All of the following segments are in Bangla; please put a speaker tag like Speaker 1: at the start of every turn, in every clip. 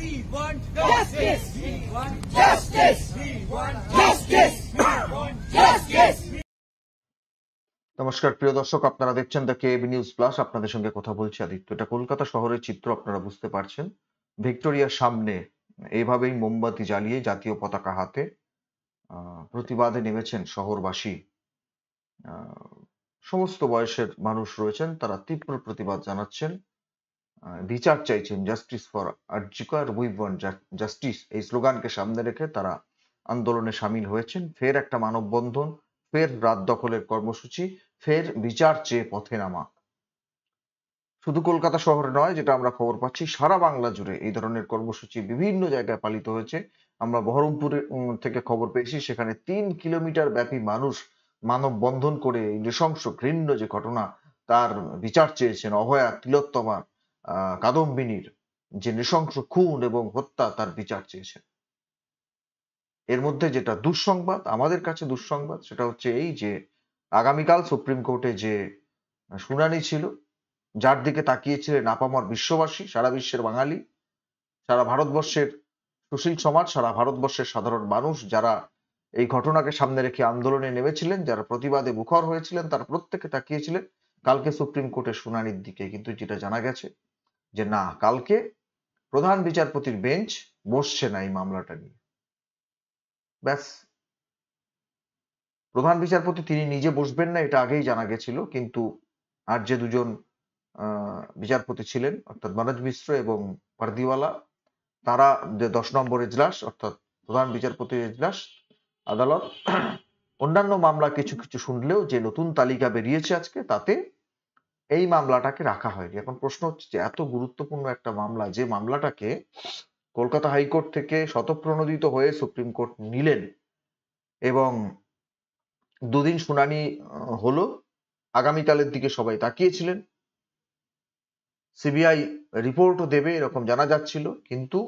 Speaker 1: We want justice. We want justice. We want justice. We want justice.
Speaker 2: নমস্কার প্রিয় দর্শক, আপনারা দেখছেন দ্য কেবি নিউজ প্লাস। আপনাদের সঙ্গে কথা বলছি আদিত্য। এটা কলকাতা শহরের চিত্র, আপনারা বুঝতে পারছেন। ভিক্টোরিয়ার সামনে এইভাবেই মোমবাতি জ্বালিয়ে জাতীয় পতাকা হাতে প্রতিবাদে নেমেছেন শহরবাসী। সমস্ত বয়সের মানুষ রয়েছেন, তারা তীব্র প্রতিবাদ জানাচ্ছেন, বিচার চাইছেন। Justice for RG Kar, we want justice, এই স্লোগানকে সামনে রেখে তারা আন্দোলনে সামিল হয়েছেন। ফের একটা মানববন্ধন, ফের রাত দখলের কর্মসূচি, ফের বিচার চেয়ে পথে নামা। শুধু কলকাতা শহরে নয়, যেটা আমরা খবর পাচ্ছি, সারা বাংলা জুড়ে এই ধরনের কর্মসূচি বিভিন্ন জায়গায় পালিত হয়েছে। আমরা বহরমপুরে থেকে খবর পেয়েছি, সেখানে 3 কিলোমিটার ব্যাপী মানুষ মানববন্ধন করে এই নৃশংস ঘৃণ্য যে ঘটনা, তার বিচার চেয়েছেন। অভয়া, তিলোত্তমা, কাদম্বিনীর যে নৃশংস খুন এবং হত্যা, তার বিচার চেয়েছেন। এর মধ্যে যেটা দুঃসংবাদ, আমাদের কাছে দুঃসংবাদ, সেটা হচ্ছে এই যে আগামীকাল সুপ্রিম কোর্টে যে শুনানি ছিল, যার দিকে তাকিয়েছিলেন আপামর বিশ্ববাসী, সারা বিশ্বের বাঙালি, সারা ভারতবর্ষের সুশীল সমাজ, সারা ভারতবর্ষের সাধারণ মানুষ, যারা এই ঘটনাকে সামনে রেখে আন্দোলনে নেমেছিলেন, যারা প্রতিবাদে মুখর হয়েছিলেন, তারা প্রত্যেকে তাকিয়েছিলেন কালকে সুপ্রিম কোর্টের শুনানির দিকে। কিন্তু যেটা জানা গেছে যে না, কালকে প্রধান বিচারপতির বেঞ্চ বসছে না এই মামলাটা নিয়ে। ব্যাস, প্রধান বিচারপতি তিনি নিজে বসবেন না, এটা আগেই জানা গেছিল। কিন্তু আর যে দুজন বিচারপতি ছিলেন, অর্থাৎ মনোজ মিশ্র এবং পারদিওয়ালা, তারা যে 10 নম্বর এজলাস, অর্থাৎ প্রধান বিচারপতির এজলাস আদালত, অন্যান্য মামলা কিছু কিছু শুনলেও যে নতুন তালিকা বেরিয়েছে আজকে, তাতে এই মামলাটাকে রাখা হয়নি। এখন প্রশ্ন হচ্ছে যে এত গুরুত্বপূর্ণ একটা মামলা, যে মামলাটাকে কলকাতা হাইকোর্ট থেকে স্বতঃপ্রণোদিত হয়ে সুপ্রিম কোর্ট নিলেন এবং দুদিন শুনানি হলো, আগামীকালের দিকে সবাই তাকিয়েছিলেন। সিবিআই রিপোর্টও দেবে এরকম জানা যাচ্ছিল, কিন্তু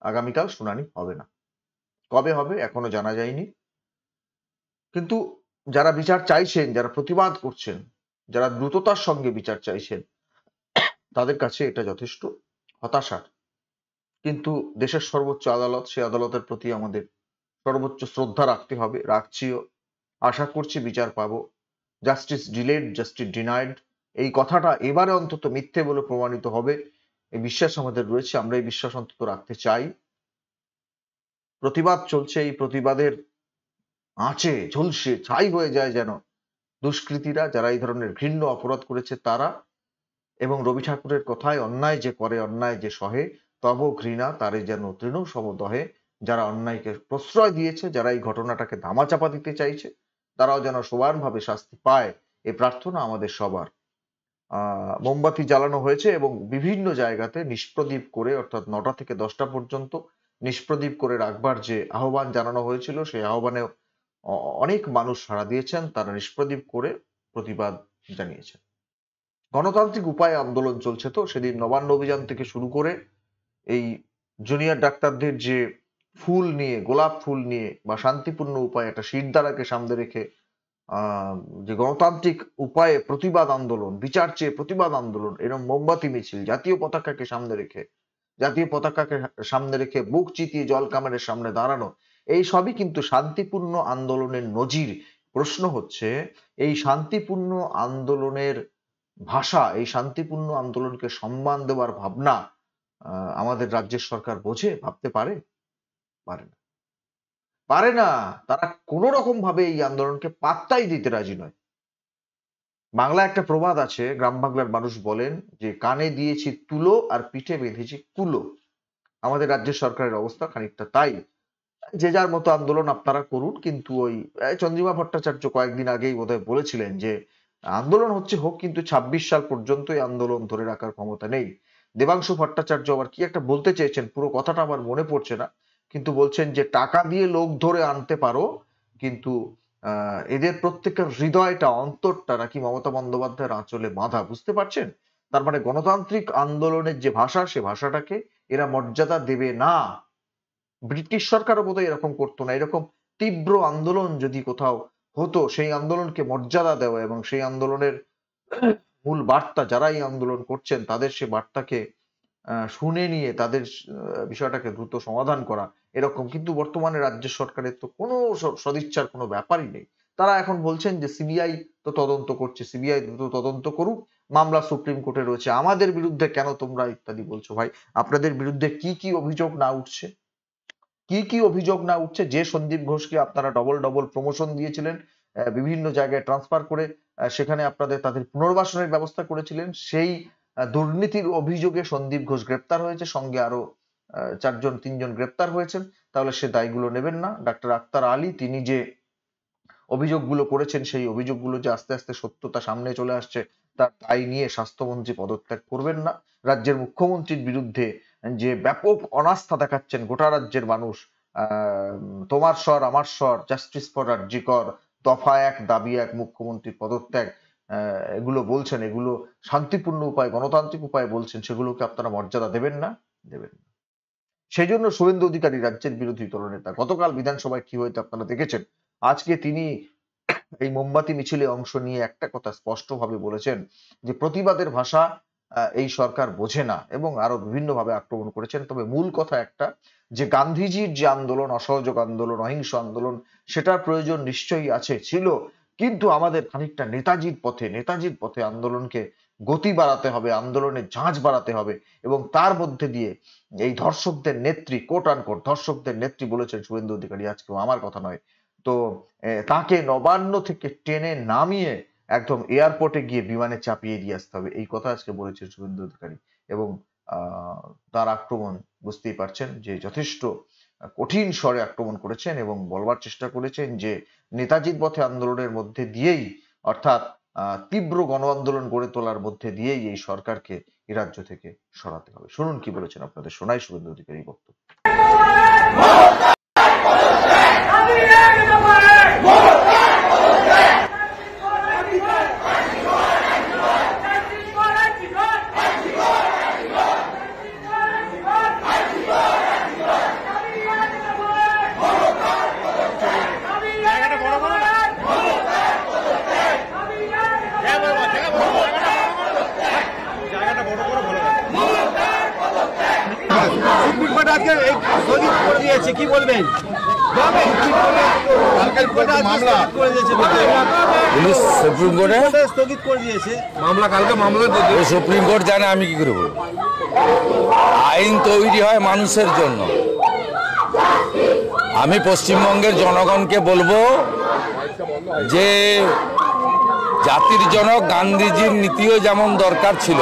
Speaker 2: আগামীকাল শুনানি হবে না। কবে হবে এখনো জানা যায়নি। কিন্তু যারা বিচার চাইছেন, যারা প্রতিবাদ করছেন, যারা দ্রুততার সঙ্গে বিচার চাইছেন, তাদের কাছে এটা যথেষ্ট হতাশার। কিন্তু দেশের সর্বোচ্চ আদালত, সে আদালতের প্রতি আমাদের সর্বোচ্চ শ্রদ্ধা রাখতে হবে, রাখছিও। আশা করছি বিচার পাবো। জাস্টিস ডিলেড, জাস্টিস ডিনাইড, এই কথাটা এবারে অন্তত মিথ্যে বলে প্রমাণিত হবে, এই বিশ্বাস আমাদের রয়েছে। আমরা এই বিশ্বাস অন্তত রাখতে চাই। প্রতিবাদ চলছে, এই প্রতিবাদের আঁচে ঝলসে ছাই হয়ে যায় যেন দুষ্কৃতীরা, যারা এই ধরনের ঘৃণ্য অপরাধ করেছে তারা। এবং রবি ঠাকুরের কথায়, অন্যায় যে করে, অন্যায় যে সহে, তব ঘৃণা তারে যেন তৃণ সমদহে। যারা অন্যায়কে প্রশ্রয় দিয়েছে, যারা এই ঘটনাটাকে ধামাচাপা দিতে চাইছে, তারাও যেন সমানভাবে শাস্তি পায়, এই প্রার্থনা আমাদের সবার। মোমবাতি জ্বালানো হয়েছে এবং বিভিন্ন জায়গাতে নিষ্প্রদীপ করে, অর্থাৎ 9টা থেকে 10টা পর্যন্ত নিষ্প্রদীপ করে রাখবার যে আহ্বান জানানো হয়েছিল, সেই আহ্বানে অনেক মানুষ সাড়া দিয়েছেন। তারা নিষ্প্রদীপ করে প্রতিবাদ জানিয়েছেন। গণতান্ত্রিক উপায়ে আন্দোলন চলছে, তো সেদিন নবান্ন অভিযান থেকে শুরু করে এই জুনিয়র ডাক্তারদের যে ফুল নিয়ে, গোলাপ ফুল নিয়ে, বা শান্তিপূর্ণ উপায়ে একটা শিরদাঁড়াকে সামনে রেখে যে গণতান্ত্রিক উপায়ে প্রতিবাদ আন্দোলন, বিচার চেয়ে প্রতিবাদ আন্দোলন, এরকম মোমবাতি মিছিল, জাতীয় পতাকাকে সামনে রেখে, জাতীয় পতাকাকে সামনে রেখে বুক চিতিয়ে জল কামানের সামনে দাঁড়ানো, এই সবই কিন্তু শান্তিপূর্ণ আন্দোলনের নজির। প্রশ্ন হচ্ছে, এই শান্তিপূর্ণ আন্দোলনের ভাষা, এই শান্তিপূর্ণ আন্দোলনকে সম্মান দেওয়ার ভাবনা আমাদের রাজ্যের সরকার বোঝে, ভাবতে পারে? পারে না, পারে না। তারা কোনো রকম ভাবে এই আন্দোলনকে পাত্তাই দিতে রাজি নয়। বাংলা একটা প্রবাদ আছে, গ্রাম বাংলার মানুষ বলেন যে কানে দিয়েছি তুলো আর পিঠে বেঁধেছি কুলো। আমাদের রাজ্য সরকারের অবস্থা খানিকটা তাই। যে যার মতো আন্দোলন আপনারা করুন, কিন্তু ওই চন্দ্রিমা ভট্টাচার্য কয়েকদিন আগেই বোধহয় বলেছিলেন যে আন্দোলন হচ্ছে হোক, কিন্তু 26 সাল পর্যন্ত এই আন্দোলন ধরে রাখার ক্ষমতা নেই। দেবাংশু ভট্টাচার্য আবার কি একটা বলতে চেয়েছেন, পুরো কথাটা আমার মনে পড়ছে না, কিন্তু বলছেন যে টাকা দিয়ে লোক ধরে আনতে পারো, কিন্তু এদের প্রত্যেকের হৃদয়টা, অন্তরটা নাকি মমতা বন্দ্যোপাধ্যায়ের আঁচলে বাঁধা। বুঝতে পারছেন? তার মানে গণতান্ত্রিক আন্দোলনের যে ভাষা, সে ভাষাটাকে এরা মর্যাদা দেবে না। ব্রিটিশ সরকারও বোধহয় এরকম করতো না। এরকম তীব্র আন্দোলন যদি কোথাও হতো, সেই আন্দোলনকে মর্যাদা দেওয়া এবং সেই আন্দোলনের মূল বার্তা, যারা এই আন্দোলন করছেন তাদের সে বার্তাকে শুনে নিয়ে তাদের বিষয়টাকে দ্রুত সমাধান করা এরকম, কিন্তু বর্তমানে রাজ্য সরকারের তো কোনো সদিচ্ছার কোনো ব্যাপারই নেই। তারা এখন বলছেন যে সিবিআই তো তদন্ত করছে, সিবিআই দ্রুত তদন্ত করুক, মামলা সুপ্রিম কোর্টে রয়েছে, আমাদের বিরুদ্ধে কেন তোমরা ইত্যাদি বলছো। ভাই, আপনাদের বিরুদ্ধে কি কি অভিযোগ না উঠছে, কি কি অভিযোগ না উঠছে? যে সন্দীপ ঘোষকে আপনারা ডবল ডবল প্রমোশন দিয়েছিলেন, বিভিন্ন জায়গায় ট্রান্সফার করে সেখানে তাদের পুনর্বাসনের ব্যবস্থা করেছিলেন, সেই দুর্নীতির অভিযোগে সন্দীপ ঘোষ গ্রেপ্তার হয়েছে, সঙ্গে আরো 4-3 জন গ্রেপ্তার হয়েছেন। তাহলে সে দায়গুলো নেবেন না? ডাক্তার আক্তার আলী তিনি যে অভিযোগগুলো করেছেন, সেই অভিযোগগুলো যে আস্তে আস্তে সত্যতা সামনে চলে আসছে, তার দায় নিয়ে স্বাস্থ্যমন্ত্রী পদত্যাগ করবেন না? রাজ্যের মুখ্যমন্ত্রীর বিরুদ্ধে যে ব্যাপক অনাস্থা দেখাচ্ছেন গোটা রাজ্যের মানুষ, তোমার স্বর আমার স্বর, জাস্টিস ফর আরজি কর, দফা 1 দাবি 1, মুখ্যমন্ত্রীর পদত্যাগ, এগুলো বলছেন, এগুলো শান্তিপূর্ণ উপায়, গণতান্ত্রিক উপায় বলছেন, সেগুলোকে আপনারা মর্যাদা দেবেন না? দেবেন না। সেই জন্য শুভেন্দু অধিকারী রাজ্যের বিরোধী দলনেতা, গতকাল বিধানসভায় কি হয়েছে আপনারা দেখেছেন। আজকে তিনি এই মোমবাতি মিছিলে অংশ নিয়ে একটা কথা স্পষ্টভাবে বলেছেন যে প্রতিবাদের ভাষা এই সরকার বোঝে না, এবং আরো বিভিন্নভাবে আক্রমণ করেছেন। তবে মূল কথা একটা, যে গান্ধীজির যে আন্দোলন, অসহযোগ আন্দোলন, অহিংস আন্দোলন, সেটার প্রয়োজন নিশ্চয়ই আছে, ছিল, কিন্তু আমাদের খানিকটা নেতাজির পথে আন্দোলনকে গতি বাড়াতে হবে, আন্দোলনের ঝাঁজ বাড়াতে হবে, এবং তার মধ্যে দিয়ে এই ধর্ষকদের নেত্রী, কোট আনকোট ধর্ষকদের নেত্রী বলেছেন শুভেন্দু অধিকারী, আজকেও আমার কথা নয়, তো তাকে নবান্ন থেকে টেনে নামিয়ে একদম এয়ারপোর্টে গিয়ে বিমানে চাপিয়ে দিয়ে আসতে হবে, এই কথা আজকে বলেছেন শুভেন্দু অধিকারী। এবং তার আক্রমণ বুঝতেই পারছেন যে যথেষ্ট কঠিন স্বরে আক্রমণ করেছেন, এবং বলবার চেষ্টা করেছেন যে নেতাজির পথে আন্দোলনের মধ্যে দিয়েই, অর্থাৎ তীব্র গণ আন্দোলন গড়ে তোলার মধ্যে দিয়েই এই সরকারকে এই রাজ্য থেকে সরাতে হবে। শুনুন কি বলেছেন, আপনাদের শোনাই শুভেন্দু অধিকারী বক্তব্য।
Speaker 3: কি বলবেন?
Speaker 4: সুপ্রিম কোর্ট জানে, আমি কি করে বলবো? আইন তৈরি হয় মানুষের জন্য। আমি পশ্চিমবঙ্গের জনগণকে বলবো যে জাতির জনক গান্ধীজির নীতিও যেমন দরকার ছিল,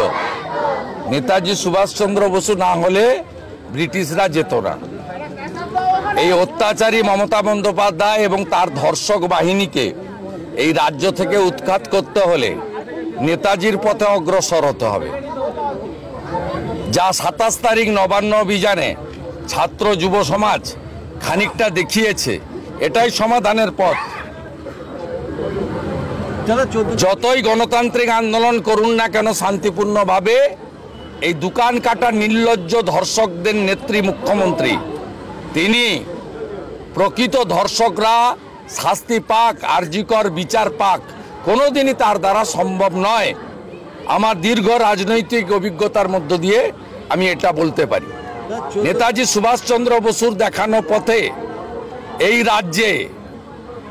Speaker 4: নেতাজি সুভাষচন্দ্র বসু না হলে ব্রিটিশরা যেত না। এই অত্যাচারী মমতা বন্দ্যোপাধ্যায় এবং তার ধর্ষক বাহিনীকে এই রাজ্য থেকে উৎখাত করতে হলে নেতাজির পথে অগ্রসর হতে হবে। যা 27 তারিখ নবান্ন অভিযানে ছাত্র যুব সমাজ খানিকটা দেখিয়েছে, এটাই সমাধানের পথ। যতই গণতান্ত্রিক আন্দোলন করুন না কেন শান্তিপূর্ণভাবে, এই দোকান কাটা নির্লজ্জ ধর্ষকদের নেত্রী মুখ্যমন্ত্রী, তিনি প্রকৃত ধর্ষকরা শাস্তি পাক, আরজিকর বিচার পাক, কোনোদিনই তার দ্বারা সম্ভব নয়। আমার দীর্ঘ রাজনৈতিক অভিজ্ঞতার মধ্য দিয়ে আমি এটা বলতে পারি। নেতাজি সুভাষচন্দ্র বসুর দেখানো পথে এই রাজ্যে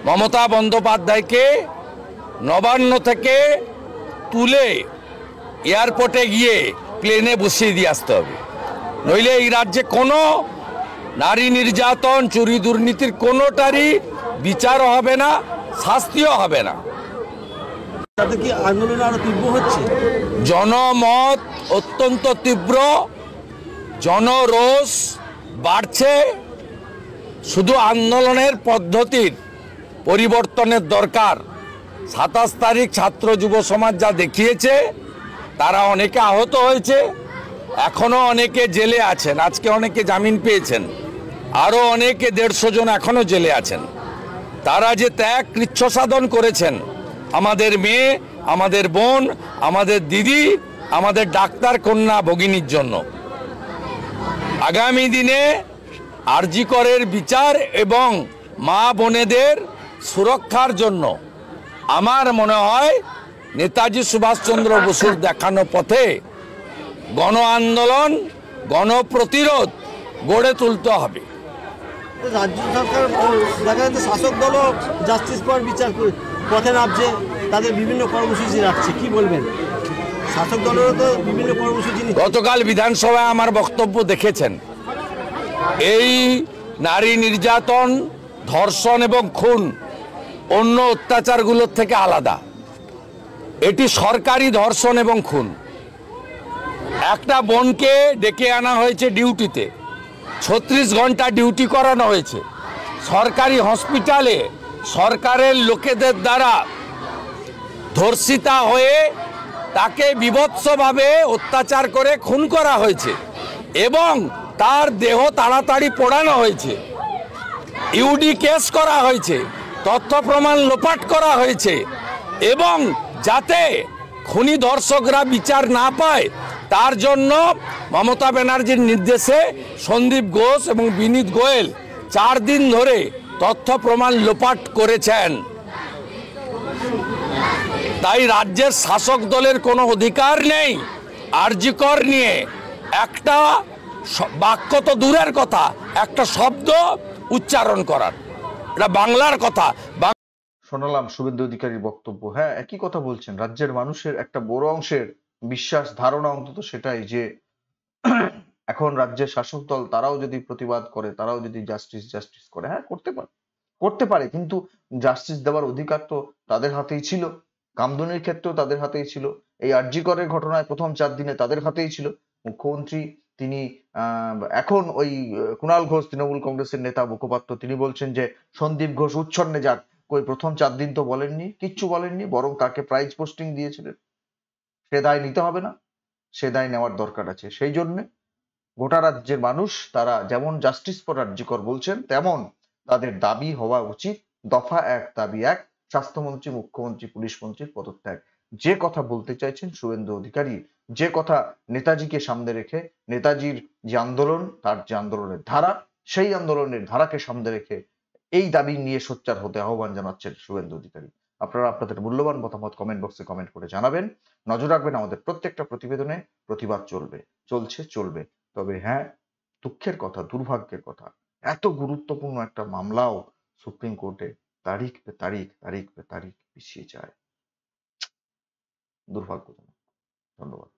Speaker 4: মমতা বন্দ্যোপাধ্যায়কে নবান্ন থেকে তুলে এয়ারপোর্টে গিয়ে প্লেনে বসিয়ে দিয়ে আসতে হবে, নইলে এই রাজ্যে কোনো নারী নির্যাতন, চুরি দুর্নীতির কোনোটারই বিচারও হবে না, শাস্তিও হবে না।
Speaker 3: তাতে কি আন্দোলন আরো তীব্র হচ্ছে?
Speaker 4: জনমত অত্যন্ত তীব্র, জনরোষ বাড়ছে। শুধু আন্দোলনের পদ্ধতির পরিবর্তনের দরকার। 27 তারিখ ছাত্র যুব সমাজ যা দেখিয়েছে, তারা অনেকে আহত হয়েছে, এখনো অনেকে জেলে আছেন, আজকে অনেকে জামিন পেয়েছেন, আরো অনেকে 150 জন এখনো জেলে আছেন। তারা যে ত্যাগ কৃচ্ছ সাধন করেছেন, আমাদের মেয়ে, আমাদের বোন, আমাদের দিদি, আমাদের ডাক্তার কন্যা ভগিনীর জন্য, আগামী দিনে আরজি করের বিচার এবং মা বোনেদের সুরক্ষার জন্য আমার মনে হয় নেতাজি সুভাষচন্দ্র বসুর দেখানো পথে গণ আন্দোলন গণপ্রতিরোধ গড়ে তুলতে হবে।
Speaker 3: রাজ্য সরকার দেখা যাচ্ছে শাসক দলও জাস্টিস ফর বিচার পথে নামছে, তাদের বিভিন্ন কর্মসূচি রাখছে, কি বলবেন? শাসক দলেরও তো বিভিন্ন কর্মসূচি নিচ্ছে।
Speaker 4: গতকাল বিধানসভায় আমার বক্তব্য দেখেছেন। এই নারী নির্যাতন, ধর্ষণ এবং খুন অন্য অত্যাচারগুলোর থেকে আলাদা। এটি সরকারি ধর্ষণ এবং খুন। একটা বোনকে ডেকে আনা হয়েছে ডিউটিতে, 36 ঘন্টা ডিউটি করানো হয়েছে সরকারি হসপিটালে, সরকারের লোকেদের দ্বারা ধর্ষিতা হয়ে তাকে বীভৎসভাবে অত্যাচার করে খুন করা হয়েছে এবং তার দেহ তাড়াতাড়ি পোড়ানো হয়েছে, ইউডি কেস করা হয়েছে, তথ্য প্রমাণ লোপাট করা হয়েছে এবং যাতে খুনি ধর্ষকরা বিচার না পায় তার জন্য মমতা ব্যানার্জির নির্দেশে সন্দীপ ঘোষ এবং বিনীত গোয়েল 4 দিন ধরে তথ্য প্রমাণ লোপাট করেছেন। তাই রাজ্যের শাসক দলের কোনো অধিকার নেই আরজি কর নিয়ে একটা বাক্য তো দূরের কথা, একটা শব্দ উচ্চারণ করার। এটা বাংলার কথা।
Speaker 2: শোনালাম শুভেন্দু অধিকারীর বক্তব্য। হ্যাঁ, একই কথা বলছেন। রাজ্যের মানুষের একটা বড় অংশের বিশ্বাস, ধারণা অন্তত সেটাই যে এখন রাজ্যের শাসক দল তারাও যদি প্রতিবাদ করে, তারাও যদি জাস্টিস করে, হ্যাঁ করতে পারে, কিন্তু জাস্টিস দেওয়ার অধিকার তো তাদের হাতেই ছিল। কামদুনির ক্ষেত্রেও তাদের হাতেই ছিল, এই আরজি করের ঘটনায় প্রথম 4 দিনে তাদের হাতেই ছিল। মুখ্যমন্ত্রী তিনি এখন ওই কুণাল ঘোষ, তৃণমূল কংগ্রেসের নেতা মুখপাত্র, তিনি বলছেন যে সন্দীপ ঘোষ উচ্ছন্নে যাক। কই প্রথম 4 দিন তো বলেননি, কিচ্ছু বলেননি, বরং তাকে প্রাইজ পোস্টিং দিয়েছিলেন। সে দায় নিতে হবে না? সে দায় নেওয়ার দরকার আছে। সেই জন্য গোটা রাজ্যের মানুষ তারা যেমন জাস্টিস ফর আরজি কর বলছেন, তেমন তাদের দাবি হওয়া উচিত দফা 1, দাবি 1, স্বাস্থ্যমন্ত্রী, মুখ্যমন্ত্রী, পুলিশ মন্ত্রীর পদত্যাগ। যে কথা বলতে চাইছেন শুভেন্দু অধিকারী, যে কথা নেতাজিকে সামনে রেখে, নেতাজির যে আন্দোলন, তার যে আন্দোলনের ধারা, সেই আন্দোলনের ধারাকে সামনে রেখে এই দাবি নিয়ে সোচ্চার হতে আহ্বান জানাচ্ছেন শুভেন্দু অধিকারী। আপনারা আপনাদের মূল্যবান মতামত কমেন্ট বক্সে কমেন্ট করে জানাবেন। নজর রাখবেন আমাদের প্রত্যেকটা প্রতিবেদনে। প্রতিবাদ চলবে। তবে হ্যাঁ, দুঃখের কথা, দুর্ভাগ্যের কথা, এত গুরুত্বপূর্ণ একটা মামলাও সুপ্রিম কোর্টে তারিখ পে তারিখ পিছিয়ে যায়। দুর্ভাগ্যজনক। ধন্যবাদ।